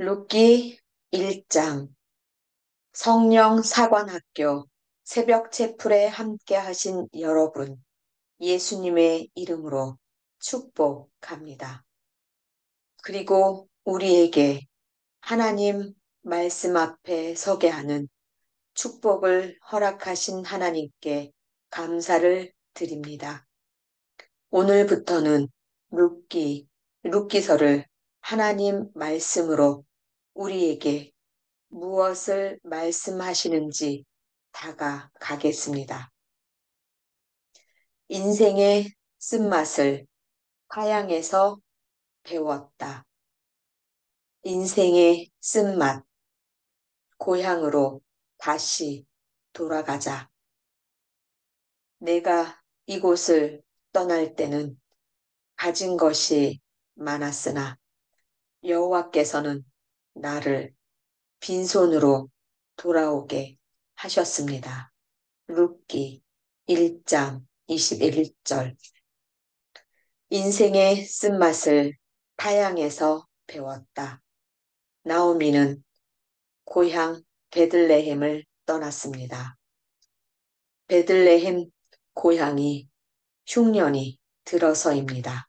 룻기 1장 성령 사관학교 새벽 채플에 함께 하신 여러분, 예수님의 이름으로 축복합니다. 그리고 우리에게 하나님 말씀 앞에 서게 하는 축복을 허락하신 하나님께 감사를 드립니다. 오늘부터는 룻기서를 하나님 말씀으로 우리에게 무엇을 말씀하시는지 다가가겠습니다. 인생의 쓴맛을 타향에서 배웠다. 인생의 쓴맛, 고향으로 다시 돌아가자. 내가 이곳을 떠날 때는 가진 것이 많았으나 여호와께서는 나를 빈손으로 돌아오게 하셨습니다. 룻기 1장 21절. 인생의 쓴맛을 타향에서 배웠다. 나오미는 고향 베들레헴을 떠났습니다. 베들레헴 고향이 흉년이 들어서입니다.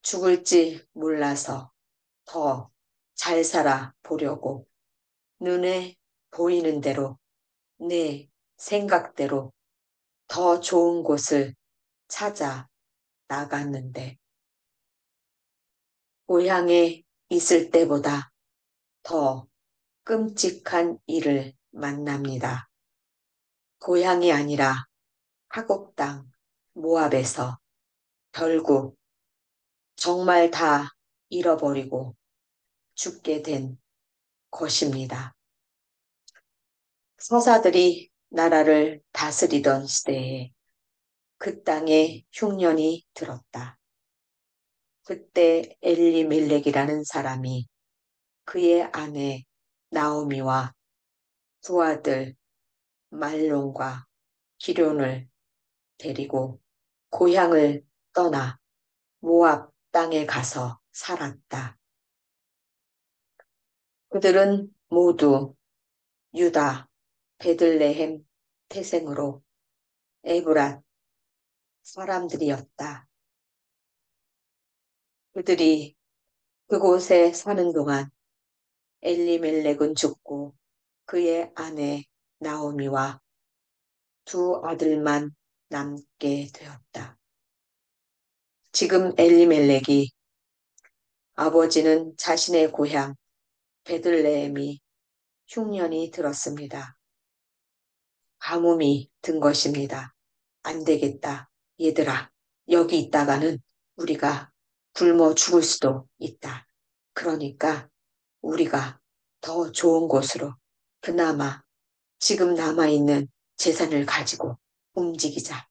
죽을지 몰라서 더 잘 살아 보려고 눈에 보이는 대로 내 생각대로 더 좋은 곳을 찾아 나갔는데 고향에 있을 때보다 더 끔찍한 일을 만납니다. 고향이 아니라 타국 땅 모압에서 결국 정말 다 잃어버리고 죽게 된 것입니다. 서사들이 나라를 다스리던 시대에 그 땅에 흉년이 들었다. 그때 엘리멜렉이라는 사람이 그의 아내 나오미와 두 아들 말론과 기럨을 데리고 고향을 떠나 모압 땅에 가서 살았다. 그들은 모두 유다 베들레헴 태생으로 에브랏 사람들이었다. 그들이 그곳에 사는 동안 엘리멜렉은 죽고 그의 아내 나오미와 두 아들만 남게 되었다. 지금 엘리멜렉이 아버지는 자신의 고향 베들레헴이 흉년이 들었습니다. 가뭄이 든 것입니다. 안 되겠다. 얘들아, 여기 있다가는 우리가 굶어 죽을 수도 있다. 그러니까 우리가 더 좋은 곳으로 그나마 지금 남아있는 재산을 가지고 움직이자.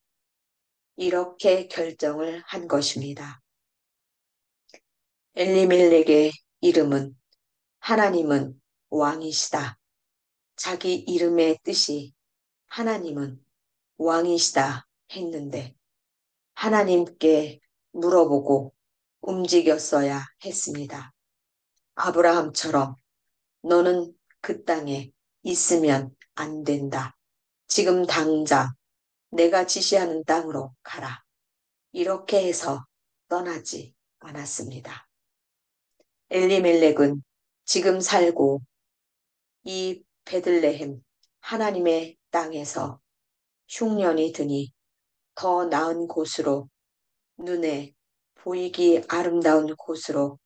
이렇게 결정을 한 것입니다. 엘리멜렉의 이름은 하나님은 왕이시다. 자기 이름의 뜻이 하나님은 왕이시다 했는데 하나님께 물어보고 움직였어야 했습니다. 아브라함처럼 너는 그 땅에 있으면 안 된다. 지금 당장 내가 지시하는 땅으로 가라. 이렇게 해서 떠나지 않았습니다. 엘리멜렉은 지금 살고 이 베들레헴 하나님의 땅에서 흉년이 드니 더 나은 곳으로 눈에 보이기 아름다운 곳으로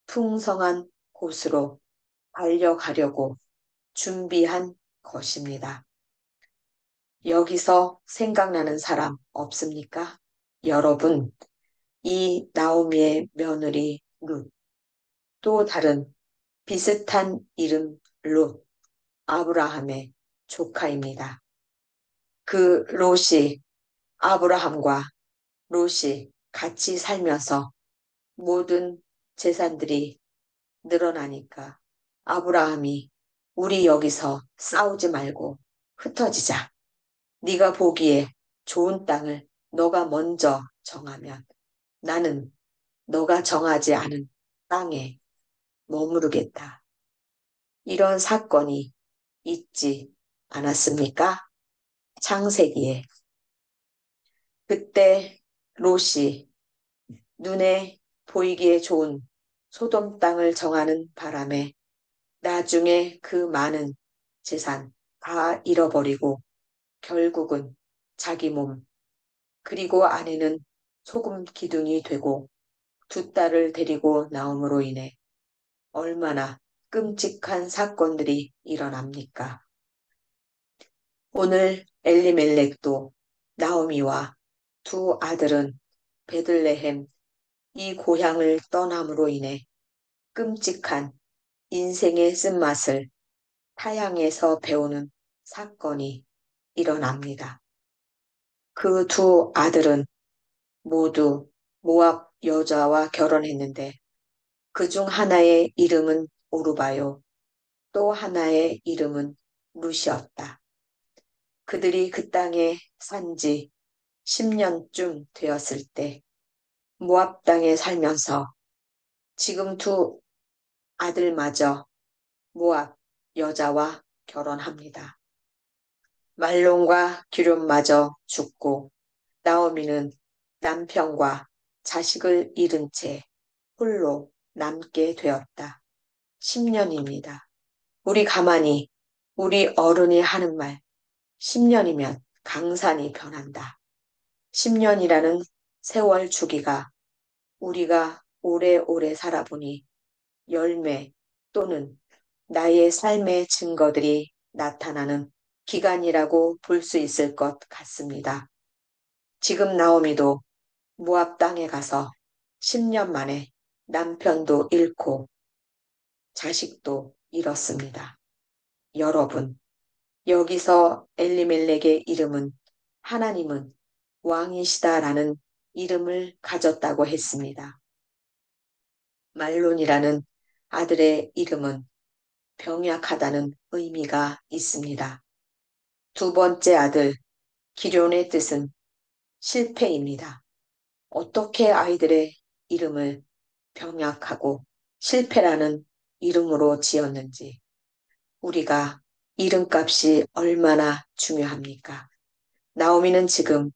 풍성한 곳으로 달려가려고 준비한 것입니다. 여기서 생각나는 사람 없습니까? 여러분, 이 나오미의 며느리 룻, 또 다른 비슷한 이름 롯, 아브라함의 조카입니다. 그 롯이 아브라함과 롯이 같이 살면서 모든 재산들이 늘어나니까 아브라함이 우리 여기서 싸우지 말고 흩어지자. 네가 보기에 좋은 땅을 너가 먼저 정하면 나는 너가 정하지 않은 땅에 머무르겠다. 이런 사건이 있지 않았습니까? 창세기에. 그때 롯이 눈에 보이기에 좋은 소돔 땅을 정하는 바람에 나중에 그 많은 재산 다 잃어버리고 결국은 자기 몸 그리고 아내는 소금 기둥이 되고 두 딸을 데리고 나옴으로 인해 얼마나 끔찍한 사건들이 일어납니까? 오늘 엘리멜렉도 나오미와 두 아들은 베들레헴 이 고향을 떠남으로 인해 끔찍한 인생의 쓴맛을 타향에서 배우는 사건이 일어납니다. 그 두 아들은 모두 모압 여자와 결혼했는데 그중 하나의 이름은 오르바요, 또 하나의 이름은 룻이었다. 그들이 그 땅에 산 지 10년쯤 되었을 때 모압 땅에 살면서 지금 두 아들마저 모압 여자와 결혼합니다. 말론과 기럨마저 죽고 나오미는 남편과 자식을 잃은 채 홀로 남게 되었다. 10년입니다. 우리 가만히 우리 어른이 하는 말 10년이면 강산이 변한다. 10년이라는 세월 주기가 우리가 오래오래 살아보니 열매 또는 나의 삶의 증거들이 나타나는 기간이라고 볼 수 있을 것 같습니다. 지금 나오미도 모압 땅에 가서 10년 만에 남편도 잃고 자식도 잃었습니다. 여러분, 여기서 엘리멜렉의 이름은 하나님은 왕이시다라는 이름을 가졌다고 했습니다. 말론이라는 아들의 이름은 병약하다는 의미가 있습니다. 두 번째 아들 기럨의 뜻은 실패입니다. 어떻게 아이들의 이름을 병약하고 실패라는 이름으로 지었는지 우리가 이름값이 얼마나 중요합니까? 나오미는 지금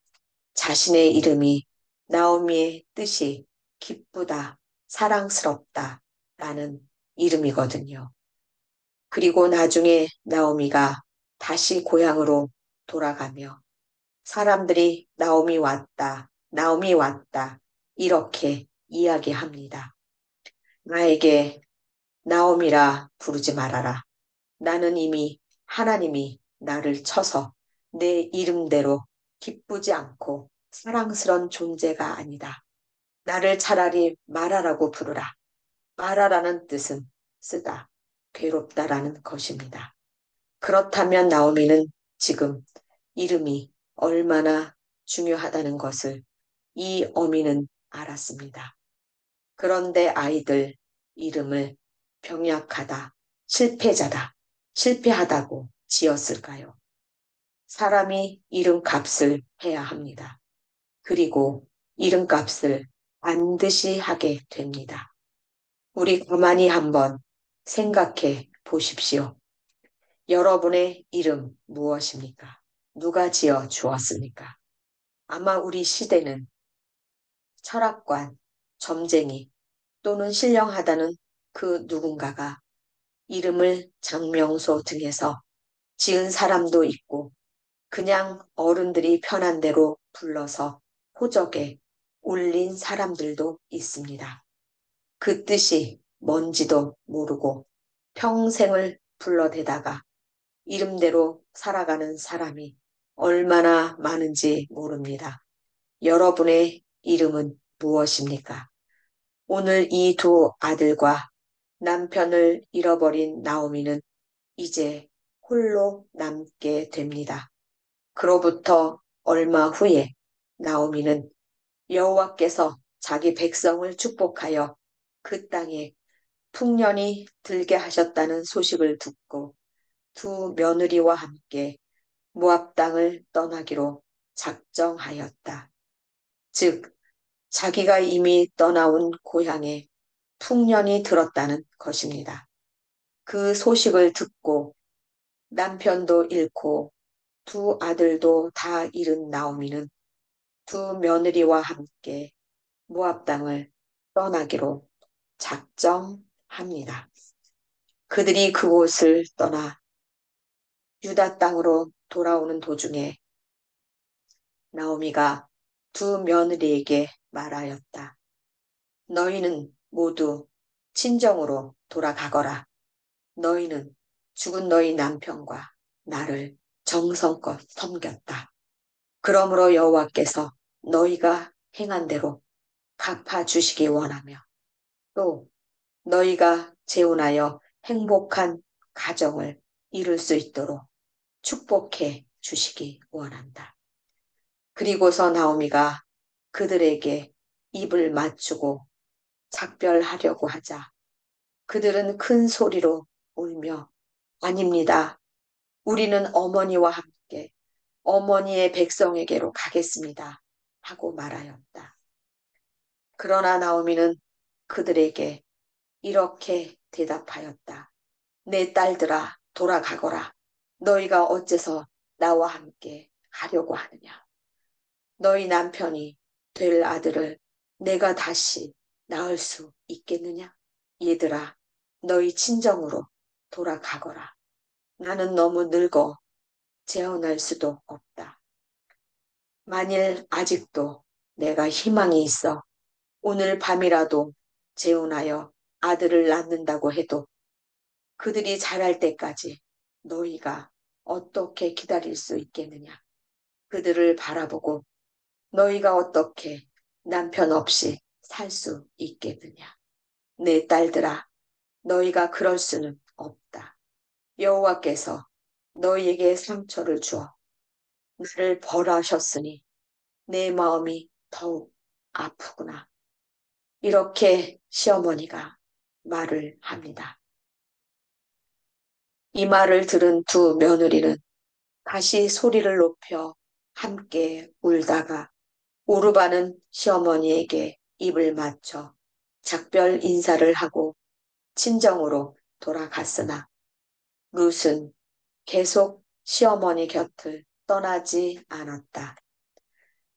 자신의 이름이 나오미의 뜻이 기쁘다, 사랑스럽다 라는 이름이거든요. 그리고 나중에 나오미가 다시 고향으로 돌아가며 사람들이 나오미 왔다 이렇게 이야기합니다. 나에게 나오미라 부르지 말아라. 나는 이미 하나님이 나를 쳐서 내 이름대로 기쁘지 않고 사랑스런 존재가 아니다. 나를 차라리 마라라고 부르라. 마라라는 뜻은 쓰다, 괴롭다라는 것입니다. 그렇다면 나오미는 지금 이름이 얼마나 중요하다는 것을 이 어미는 알았습니다. 그런데 아이들 이름을 병약하다, 실패자다, 실패하다고 지었을까요? 사람이 이름값을 해야 합니다. 그리고 이름값을 반드시 하게 됩니다. 우리 가만히 한번 생각해 보십시오. 여러분의 이름 무엇입니까? 누가 지어 주었습니까? 아마 우리 시대는 철학관, 점쟁이 또는 신령하다는 그 누군가가 이름을 장명소 등에서 지은 사람도 있고 그냥 어른들이 편한 대로 불러서 호적에 올린 사람들도 있습니다. 그 뜻이 뭔지도 모르고 평생을 불러대다가 이름대로 살아가는 사람이 얼마나 많은지 모릅니다. 여러분의 이름은 무엇입니까? 오늘 이 두 아들과 남편을 잃어버린 나오미는 이제 홀로 남게 됩니다. 그로부터 얼마 후에 나오미는 여호와께서 자기 백성을 축복하여 그 땅에 풍년이 들게 하셨다는 소식을 듣고 두 며느리와 함께 모압 땅을 떠나기로 작정하였다. 즉, 자기가 이미 떠나온 고향에 풍년이 들었다는 것입니다. 그 소식을 듣고 남편도 잃고 두 아들도 다 잃은 나오미는 두 며느리와 함께 모압 땅을 떠나기로 작정합니다. 그들이 그곳을 떠나 유다 땅으로 돌아오는 도중에 나오미가 두 며느리에게 말하였다. 너희는 모두 친정으로 돌아가거라. 너희는 죽은 너희 남편과 나를 정성껏 섬겼다. 그러므로 여호와께서 너희가 행한 대로 갚아주시기 원하며 또 너희가 재혼하여 행복한 가정을 이룰 수 있도록 축복해 주시기 원한다. 그리고서 나오미가 그들에게 입을 맞추고 작별하려고 하자 그들은 큰 소리로 울며 아닙니다. 우리는 어머니와 함께 어머니의 백성에게로 가겠습니다. 하고 말하였다. 그러나 나오미는 그들에게 이렇게 대답하였다. 내 딸들아 돌아가거라. 너희가 어째서 나와 함께 가려고 하느냐. 너희 남편이 될 아들을 내가 다시 낳을 수 있겠느냐? 얘들아 너희 친정으로 돌아가거라. 나는 너무 늙어 재혼할 수도 없다. 만일 아직도 내가 희망이 있어 오늘 밤이라도 재혼하여 아들을 낳는다고 해도 그들이 자랄 때까지 너희가 어떻게 기다릴 수 있겠느냐. 그들을 바라보고 너희가 어떻게 남편 없이 살 수 있겠느냐. 내 딸들아, 너희가 그럴 수는 없다. 여호와께서 너희에게 상처를 주어 나를 벌하셨으니 내 마음이 더욱 아프구나. 이렇게 시어머니가 말을 합니다. 이 말을 들은 두 며느리는 다시 소리를 높여 함께 울다가 오르바는 시어머니에게 입을 맞춰 작별 인사를 하고 친정으로 돌아갔으나 룻은 계속 시어머니 곁을 떠나지 않았다.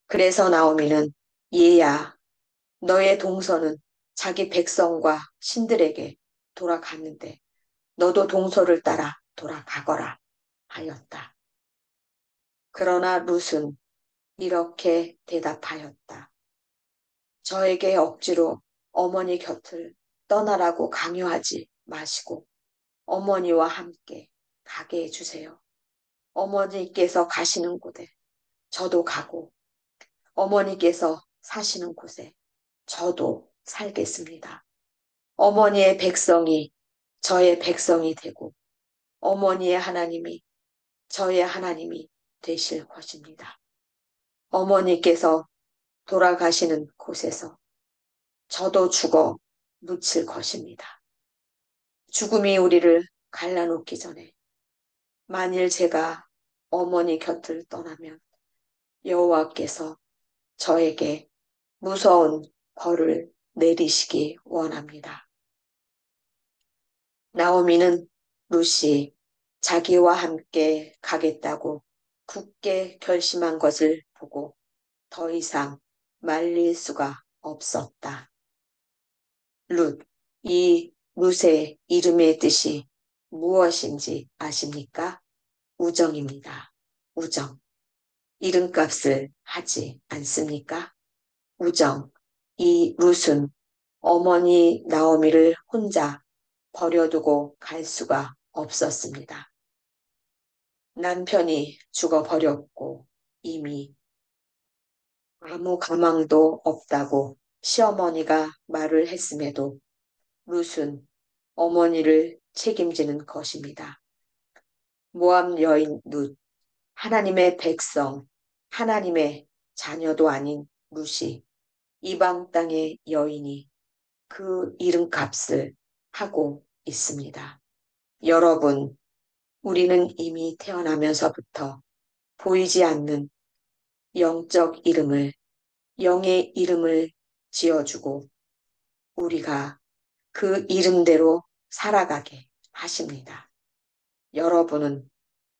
그래서 나오미는 얘야, 너의 동서는 자기 백성과 신들에게 돌아갔는데 너도 동서를 따라 돌아가거라 하였다. 그러나 룻은 이렇게 대답하였다. 저에게 억지로 어머니 곁을 떠나라고 강요하지 마시고 어머니와 함께 가게 해주세요. 어머니께서 가시는 곳에 저도 가고 어머니께서 사시는 곳에 저도 살겠습니다. 어머니의 백성이 저의 백성이 되고 어머니의 하나님이 저의 하나님이 되실 것입니다. 어머니께서 돌아가시는 곳에서 저도 죽어 묻힐 것입니다. 죽음이 우리를 갈라놓기 전에 만일 제가 어머니 곁을 떠나면 여호와께서 저에게 무서운 벌을 내리시기 원합니다. 나오미는 룻이 자기와 함께 가겠다고 굳게 결심한 것을 보고 더 이상 말릴 수가 없었다. 룻, 이 룻의 이름의 뜻이 무엇인지 아십니까? 우정입니다. 우정. 이름값을 하지 않습니까? 우정. 이 룻은 어머니 나오미를 혼자 버려두고 갈 수가 없었습니다. 남편이 죽어버렸고 이미 아무 가망도 없다고 시어머니가 말을 했음에도 룻은 어머니를 책임지는 것입니다. 모압 여인 룻, 하나님의 백성, 하나님의 자녀도 아닌 룻이 이방 땅의 여인이 그 이름값을 하고 있습니다. 여러분, 우리는 이미 태어나면서부터 보이지 않는 영적 이름을, 영의 이름을 지어주고 우리가 그 이름대로 살아가게 하십니다. 여러분은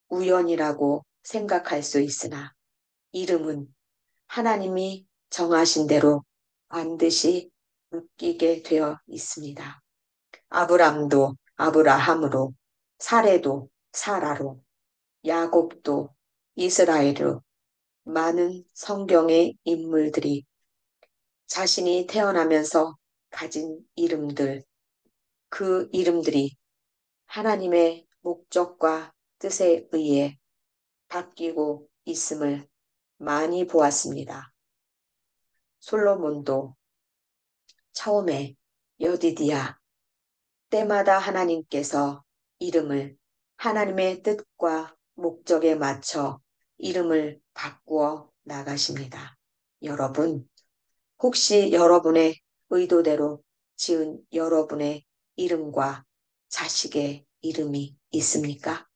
우연이라고 생각할 수 있으나 이름은 하나님이 정하신 대로 반드시 묶이게 되어 있습니다. 아브람도 아브라함으로, 사레도 사라로, 야곱도 이스라엘로 많은 성경의 인물들이 자신이 태어나면서 가진 이름들, 그 이름들이 하나님의 목적과 뜻에 의해 바뀌고 있음을 많이 보았습니다. 솔로몬도 처음에 여디디야, 때마다 하나님께서 이름을 하나님의 뜻과 목적에 맞춰 이름을 바꾸어 나가십니다. 여러분, 혹시 여러분의 의도대로 지은 여러분의 이름과 자식의 이름이 있습니까?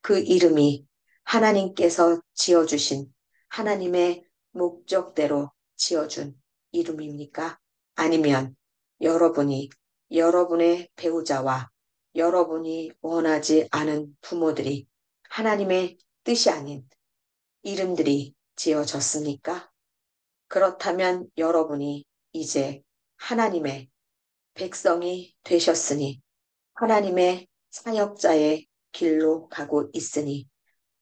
그 이름이 하나님께서 지어주신 하나님의 목적대로 지어준 이름입니까? 아니면 여러분이 여러분의 배우자와 여러분이 원하지 않은 부모들이 하나님의 뜻이 아닌 이름들이 지어졌습니까? 그렇다면 여러분이 이제 하나님의 백성이 되셨으니 하나님의 사역자의 길로 가고 있으니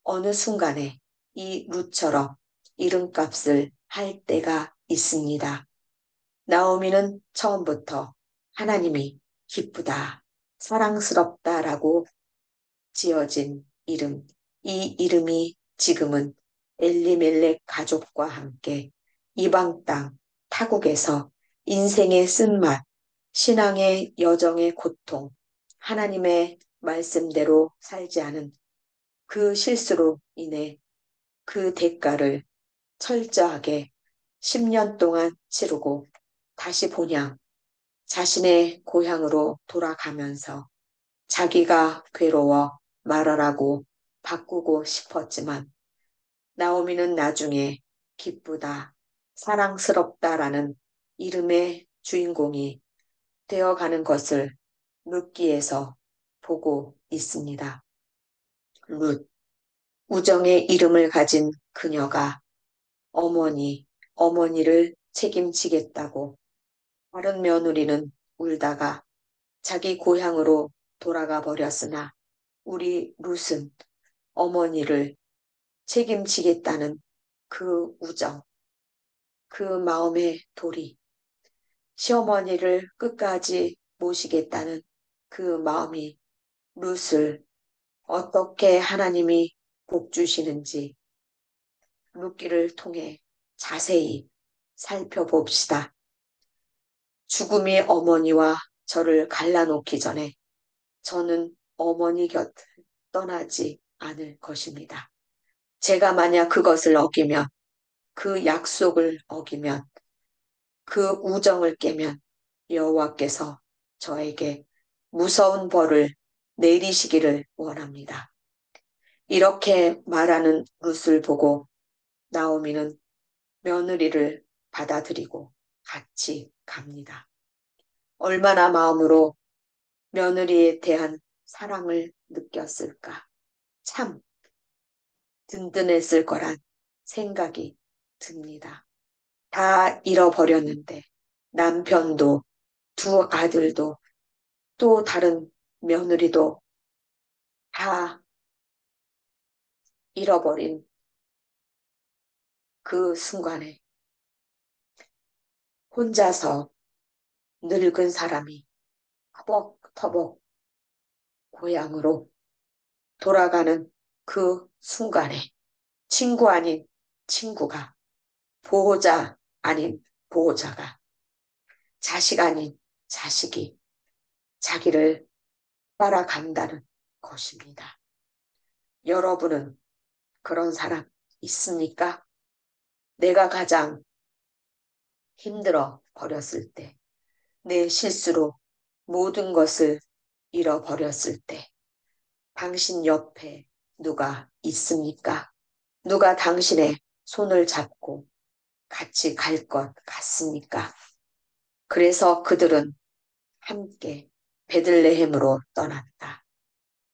어느 순간에 이 룻처럼 이름값을 할 때가 있습니다. 나오미는 처음부터 하나님이 기쁘다, 사랑스럽다라고 지어진 이름, 이 이름이 지금은 엘리멜렉 가족과 함께 이방 땅 타국에서 인생의 쓴맛, 신앙의 여정의 고통, 하나님의 말씀대로 살지 않은 그 실수로 인해 그 대가를 철저하게 10년 동안 치르고 다시 본향, 자신의 고향으로 돌아가면서 자기가 괴로워 말하라고 바꾸고 싶었지만 나오미는 나중에 기쁘다, 사랑스럽다라는 이름의 주인공이 되어가는 것을 룻기에서 보고 있습니다. 룻, 우정의 이름을 가진 그녀가 어머니를 책임지겠다고 다른 며느리는 울다가 자기 고향으로 돌아가 버렸으나 우리 룻은 어머니를 책임지겠다는 그 우정, 그 마음의 도리, 시어머니를 끝까지 모시겠다는 그 마음이 룻을 어떻게 하나님이 복 주시는지 룻기를 통해 자세히 살펴봅시다. 죽음이 어머니와 저를 갈라놓기 전에 저는 어머니 곁을 떠나지 않을 것입니다. 제가 만약 그것을 어기면, 그 약속을 어기면, 그 우정을 깨면 여호와께서 저에게 무서운 벌을 내리시기를 원합니다. 이렇게 말하는 룻을 보고 나오미는 며느리를 받아들이고 같이 갑니다. 얼마나 마음으로 며느리에 대한 사랑을 느꼈을까? 참 든든했을 거란 생각이 듭니다. 다 잃어버렸는데 남편도 두 아들도 또 다른 며느리도 다 잃어버린 그 순간에 혼자서 늙은 사람이 터벅터벅 고향으로 돌아가는 그 순간에 친구 아닌 친구가, 보호자 아닌 보호자가, 자식 아닌 자식이 자기를 따라간다는 것입니다. 여러분은 그런 사람 있습니까? 내가 가장 힘들어 버렸을 때, 내 실수로 모든 것을 잃어버렸을 때, 당신 옆에 누가 있습니까? 누가 당신의 손을 잡고 같이 갈 것 같습니까? 그래서 그들은 함께 베들레헴으로 떠났다.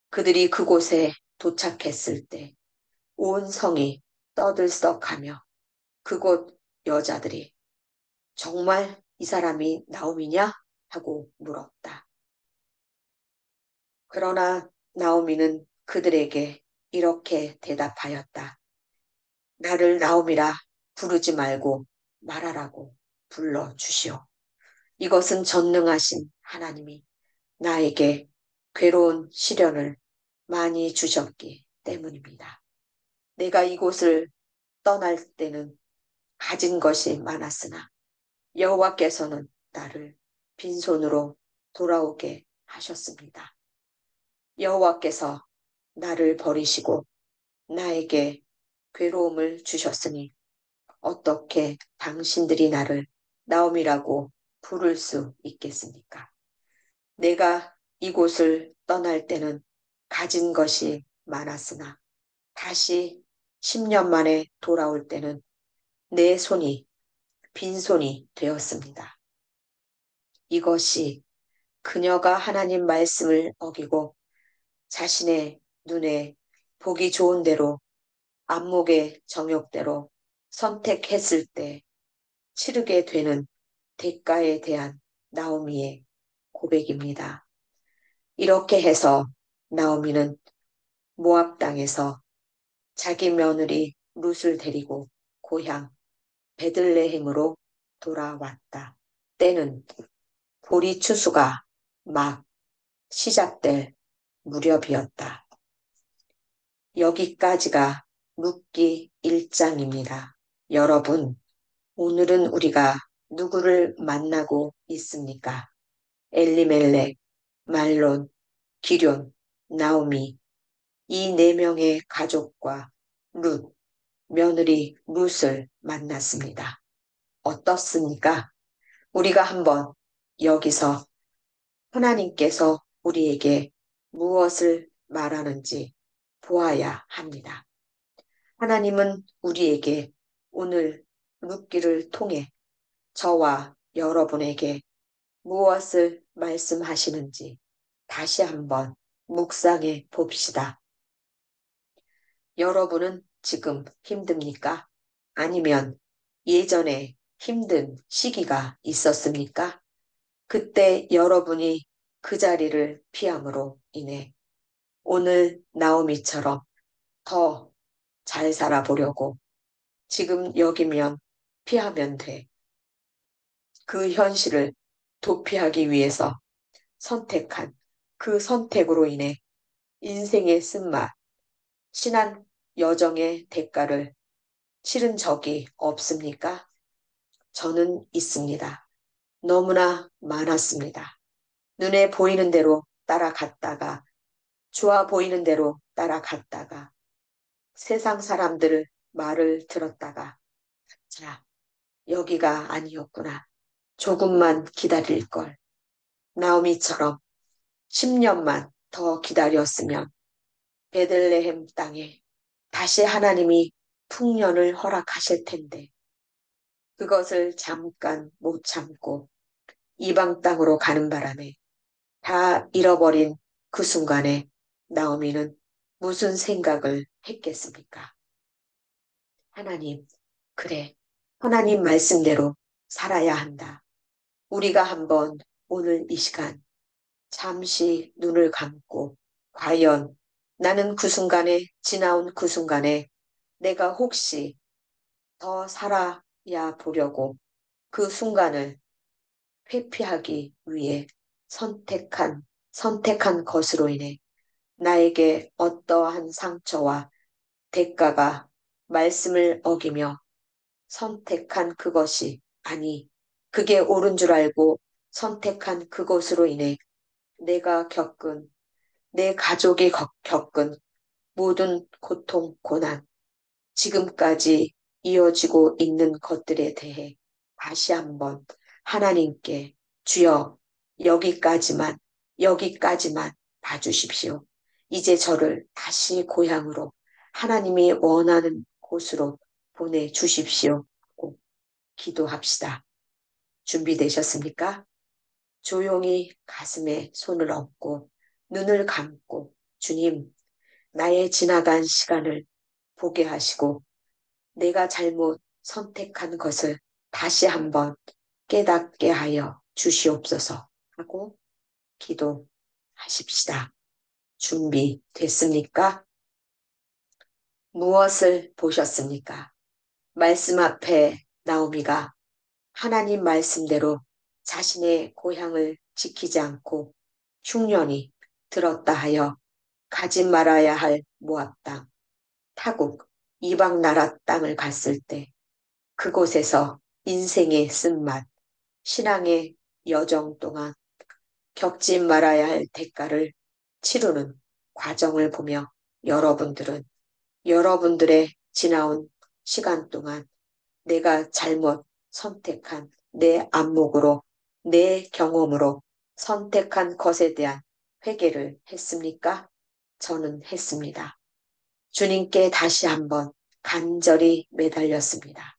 그들이 그곳에 도착했을 때 온 성이 떠들썩하며 그곳 여자들이 정말 이 사람이 나오미냐? 하고 물었다. 그러나 나오미는 그들에게 이렇게 대답하였다. 나를 나오미라 부르지 말고 말하라고 불러주시오. 이것은 전능하신 하나님이 나에게 괴로운 시련을 많이 주셨기 때문입니다. 내가 이곳을 떠날 때는 가진 것이 많았으나 여호와께서는 나를 빈손으로 돌아오게 하셨습니다. 여호와께서 나를 버리시고 나에게 괴로움을 주셨으니 어떻게 당신들이 나를 나옴이라고 부를 수 있겠습니까? 내가 이곳을 떠날 때는 가진 것이 많았으나 다시 10년 만에 돌아올 때는 내 손이 빈손이 되었습니다. 이것이 그녀가 하나님 말씀을 어기고 자신의 눈에 보기 좋은 대로 안목의 정욕대로 선택했을 때 치르게 되는 대가에 대한 나오미의 고백입니다. 이렇게 해서 나오미는 모압 땅에서 자기 며느리 룻을 데리고 고향 베들레헴으로 돌아왔다. 때는 보리 추수가 막 시작될 무렵이었다. 여기까지가 룻기 1장입니다. 여러분, 오늘은 우리가 누구를 만나고 있습니까? 엘리멜렉, 말론, 기럨, 나오미, 이 네 명의 가족과 룻, 며느리 룻을 만났습니다. 어떻습니까? 우리가 한번 여기서 하나님께서 우리에게 무엇을 말하는지 보아야 합니다. 하나님은 우리에게 오늘 룻기를 통해 저와 여러분에게 무엇을 말씀하시는지 다시 한번 묵상해 봅시다. 여러분은 지금 힘듭니까? 아니면 예전에 힘든 시기가 있었습니까? 그때 여러분이 그 자리를 피함으로 인해 오늘 나오미처럼 더 잘 살아보려고 지금 여기면 피하면 돼. 그 현실을 도피하기 위해서 선택한 그 선택으로 인해 인생의 쓴맛, 신한 여정의 대가를 치른 적이 없습니까? 저는 있습니다. 너무나 많았습니다. 눈에 보이는 대로 따라갔다가 좋아 보이는 대로 따라갔다가 세상 사람들 말을 들었다가 자, 여기가 아니었구나. 조금만 기다릴 걸. 나오미처럼 10년만 더 기다렸으면 베들레헴 땅에 다시 하나님이 풍년을 허락하실 텐데 그것을 잠깐 못 참고 이방 땅으로 가는 바람에 다 잃어버린 그 순간에 나오미는 무슨 생각을 했겠습니까? 하나님, 그래. 하나님 말씀대로 살아야 한다. 우리가 한번 오늘 이 시간 잠시 눈을 감고 과연 나는 그 순간에 지나온 그 순간에 내가 혹시 더 살아야 보려고 그 순간을 회피하기 위해 선택한 것으로 인해 나에게 어떠한 상처와 대가가 말씀을 어기며 선택한 그것이 아니 그게 옳은 줄 알고 선택한 그것으로 인해 내가 겪은 내 가족이 겪은 모든 고통, 고난, 지금까지 이어지고 있는 것들에 대해 다시 한번 하나님께 주여 여기까지만 봐주십시오. 이제 저를 다시 고향으로 하나님이 원하는 곳으로 보내주십시오. 하고 기도합시다. 준비되셨습니까? 조용히 가슴에 손을 얹고 눈을 감고 주님, 나의 지나간 시간을 보게 하시고 내가 잘못 선택한 것을 다시 한번 깨닫게 하여 주시옵소서 하고 기도하십시다. 준비됐습니까? 무엇을 보셨습니까? 말씀 앞에 나오미가 하나님 말씀대로 자신의 고향을 지키지 않고 흉년이 들었다 하여 가지 말아야 할 모압 땅, 타국, 이방 나라 땅을 갔을 때 그곳에서 인생의 쓴맛, 신앙의 여정 동안 겪지 말아야 할 대가를 치르는 과정을 보며 여러분들은 여러분들의 지나온 시간 동안 내가 잘못 선택한 내 안목으로 내 경험으로 선택한 것에 대한 회개를 했습니까? 저는 했습니다. 주님께 다시 한번 간절히 매달렸습니다.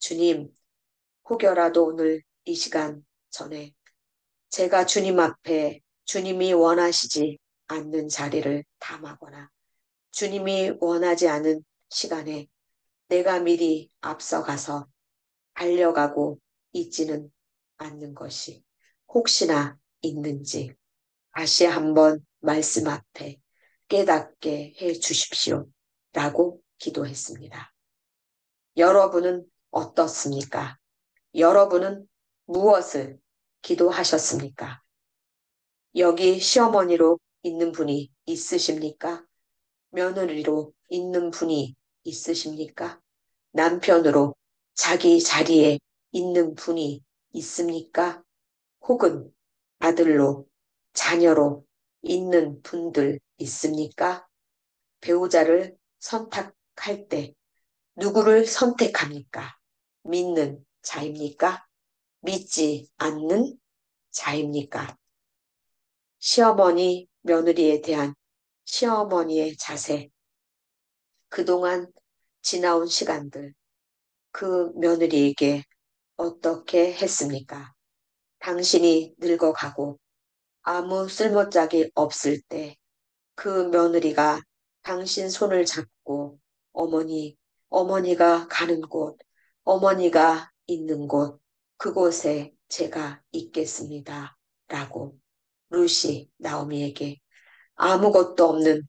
주님, 혹여라도 오늘 이 시간 전에 제가 주님 앞에 주님이 원하시지 않는 자리를 탐하거나 주님이 원하지 않은 시간에 내가 미리 앞서가서 달려가고 있지는 않는 것이 혹시나 있는지 다시 한번 말씀 앞에 깨닫게 해 주십시오. 라고 기도했습니다. 여러분은 어떻습니까? 여러분은 무엇을 기도하셨습니까? 여기 시어머니로 있는 분이 있으십니까? 며느리로 있는 분이 있으십니까? 남편으로 자기 자리에 있는 분이 있습니까? 혹은 아들로, 자녀로 있는 분들 있습니까? 배우자를 선택할 때 누구를 선택합니까? 믿는 자입니까? 믿지 않는 자입니까? 시어머니, 며느리에 대한 시어머니의 자세, 그동안 지나온 시간들, 그 며느리에게 어떻게 했습니까? 당신이 늙어가고 아무 쓸모짝이 없을 때 그 며느리가 당신 손을 잡고 어머니가 가는 곳, 어머니가 있는 곳, 그곳에 제가 있겠습니다. 라고 루시 나오미에게 아무것도 없는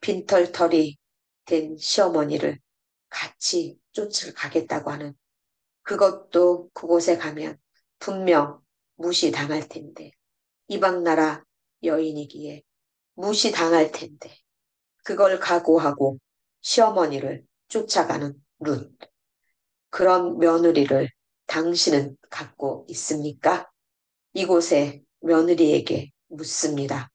빈털털이 된 시어머니를 같이 쫓아가겠다고 하는 그것도 그곳에 가면 분명 무시당할 텐데 이방 나라 여인이기에 무시당할 텐데 그걸 각오하고 시어머니를 쫓아가는 룻. 그런 며느리를 당신은 갖고 있습니까? 이곳에 며느리에게 묻습니다.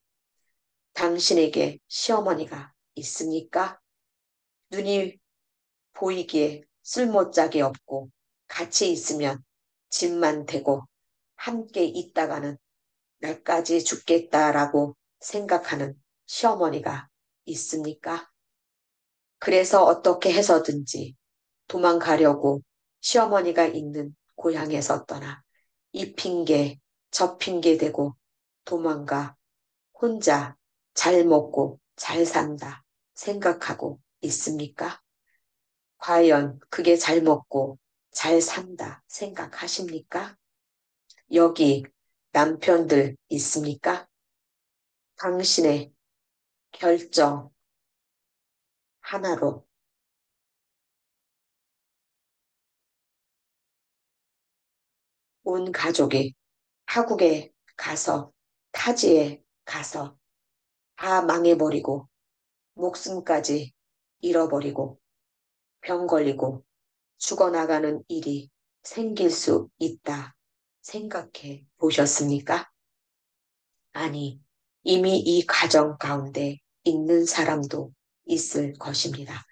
당신에게 시어머니가 있습니까? 눈이 보이기에 쓸모짝이 없고 같이 있으면 집만 되고 함께 있다가는 나까지 죽겠다라고 생각하는 시어머니가 있습니까? 그래서 어떻게 해서든지 도망가려고 시어머니가 있는 고향에서 떠나 이 핑계 저 핑계 대고 도망가 혼자 잘 먹고 잘 산다 생각하고 있습니까? 과연 그게 잘 먹고 잘 산다 생각하십니까? 여기 남편들 있습니까? 당신의 결정 하나로 온 가족이 타국에 가서 타지에 가서 다 망해버리고 목숨까지 잃어버리고 병 걸리고 죽어나가는 일이 생길 수 있다 생각해 보셨습니까? 아니, 이미 이 가정 가운데 있는 사람도 있을 것입니다.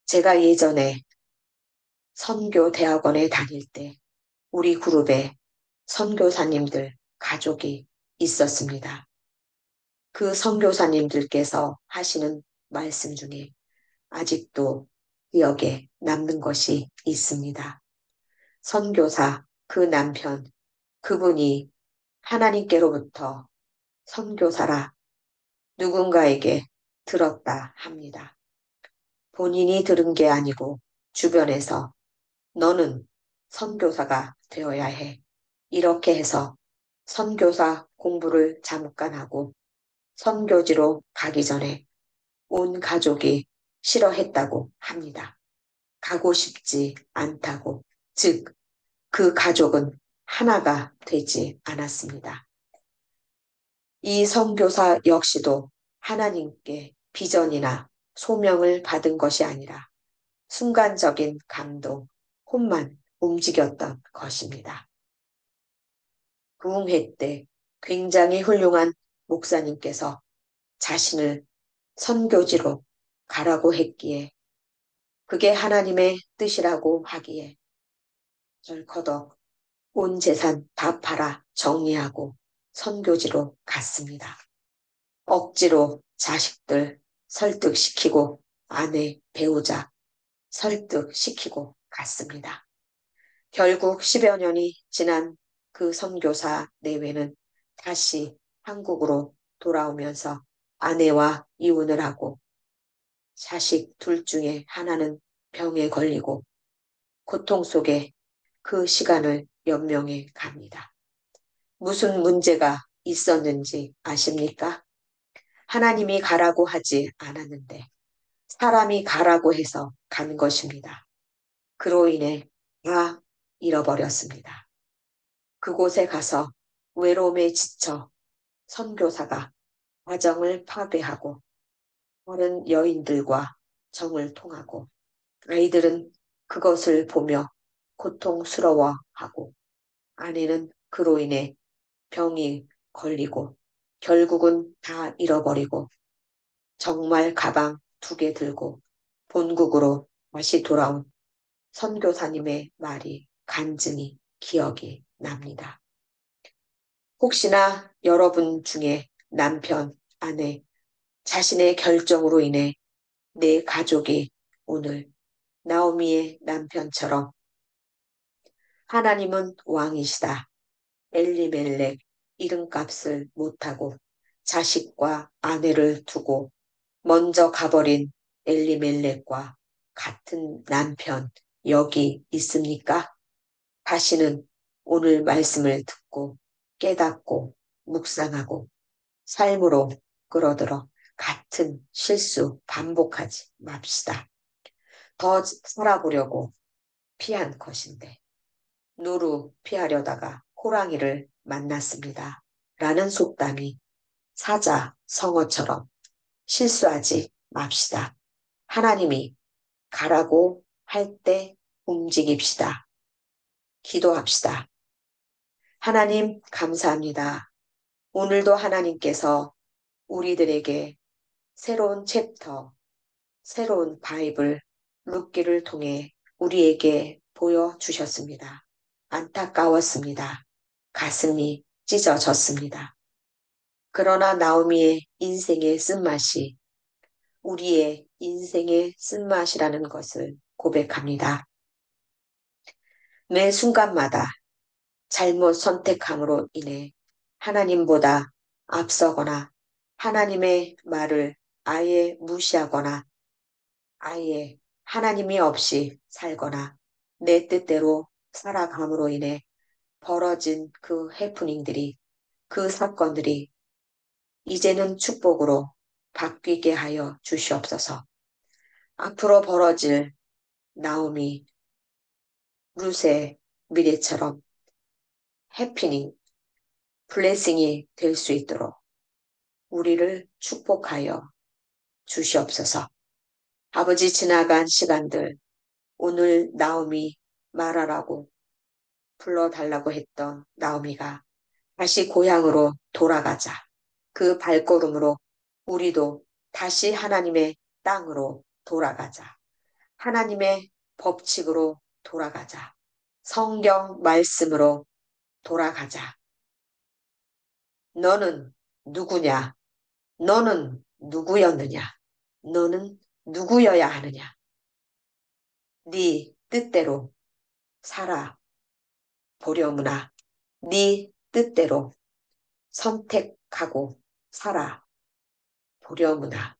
제가 예전에 선교 대학원에 다닐 때 우리 그룹에 선교사님들 가족이 있었습니다. 그 선교사님들께서 하시는 말씀 중에 아직도 기억에 남는 것이 있습니다. 선교사 그 남편, 그분이 하나님께로부터 선교사라 누군가에게 들었다 합니다. 본인이 들은 게 아니고 주변에서 너는 선교사가 되어야 해. 이렇게 해서 선교사 공부를 잠깐 하고 선교지로 가기 전에 온 가족이 싫어했다고 합니다. 가고 싶지 않다고. 즉, 그 가족은 하나가 되지 않았습니다. 이 선교사 역시도 하나님께 비전이나 소명을 받은 것이 아니라 순간적인 감동, 혼만 움직였던 것입니다. 부흥회 때 굉장히 훌륭한 목사님께서 자신을 선교지로 가라고 했기에 그게 하나님의 뜻이라고 하기에 절커덕 온 재산 다 팔아 정리하고 선교지로 갔습니다. 억지로 자식들 설득시키고 아내, 배우자 설득시키고 갔습니다. 결국 10여 년이 지난 그 선교사 내외는 다시 한국으로 돌아오면서 아내와 이혼을 하고 자식 둘 중에 하나는 병에 걸리고 고통 속에 그 시간을 연명해 갑니다. 무슨 문제가 있었는지 아십니까? 하나님이 가라고 하지 않았는데 사람이 가라고 해서 간 것입니다. 그로 인해 다 잃어버렸습니다. 그곳에 가서 외로움에 지쳐 선교사가 가정을 파괴하고 어른 여인들과 정을 통하고 아이들은 그것을 보며 고통스러워하고 아내는 그로 인해 병이 걸리고 결국은 다 잃어버리고 정말 가방 2개 들고 본국으로 다시 돌아온 선교사님의 말이 간증이 기억이 납니다. 혹시나 여러분 중에 남편, 아내, 자신의 결정으로 인해 내 가족이 오늘 나오미의 남편처럼 하나님은 왕이시다. 엘리멜렉 이름값을 못하고 자식과 아내를 두고 먼저 가버린 엘리멜렉과 같은 남편 여기 있습니까? 다시는 오늘 말씀을 듣고 깨닫고 묵상하고 삶으로 끌어들어 같은 실수 반복하지 맙시다. 더 살아보려고 피한 것인데 누루 피하려다가 호랑이를 만났습니다. 라는 속담이 사자, 성어처럼 실수하지 맙시다. 하나님이 가라고 할 때 움직입시다. 기도합시다. 하나님 감사합니다. 오늘도 하나님께서 우리들에게 새로운 챕터, 새로운 바이블, 룻기를 통해 우리에게 보여주셨습니다. 안타까웠습니다. 가슴이 찢어졌습니다. 그러나 나오미의 인생의 쓴맛이 우리의 인생의 쓴맛이라는 것을 고백합니다. 매 순간마다 잘못 선택함으로 인해 하나님보다 앞서거나 하나님의 말을 아예 무시하거나 아예 하나님이 없이 살거나 내 뜻대로 살아감으로 인해 벌어진 그 해프닝들이 그 사건들이 이제는 축복으로 바뀌게 하여 주시옵소서. 앞으로 벌어질 나오미, 룻의 미래처럼 해피닝, 블레싱이 될 수 있도록 우리를 축복하여 주시옵소서. 아버지 지나간 시간들, 오늘 나오미 말하라고 불러달라고 했던 나오미가 다시 고향으로 돌아가자. 그 발걸음으로 우리도 다시 하나님의 땅으로 돌아가자. 하나님의 법칙으로 돌아가자. 성경 말씀으로 돌아가자. 너는 누구냐? 너는 누구였느냐? 너는 누구여야 하느냐? 네 뜻대로 살아 보려무나 네 뜻대로 선택하고 살아 보려무나.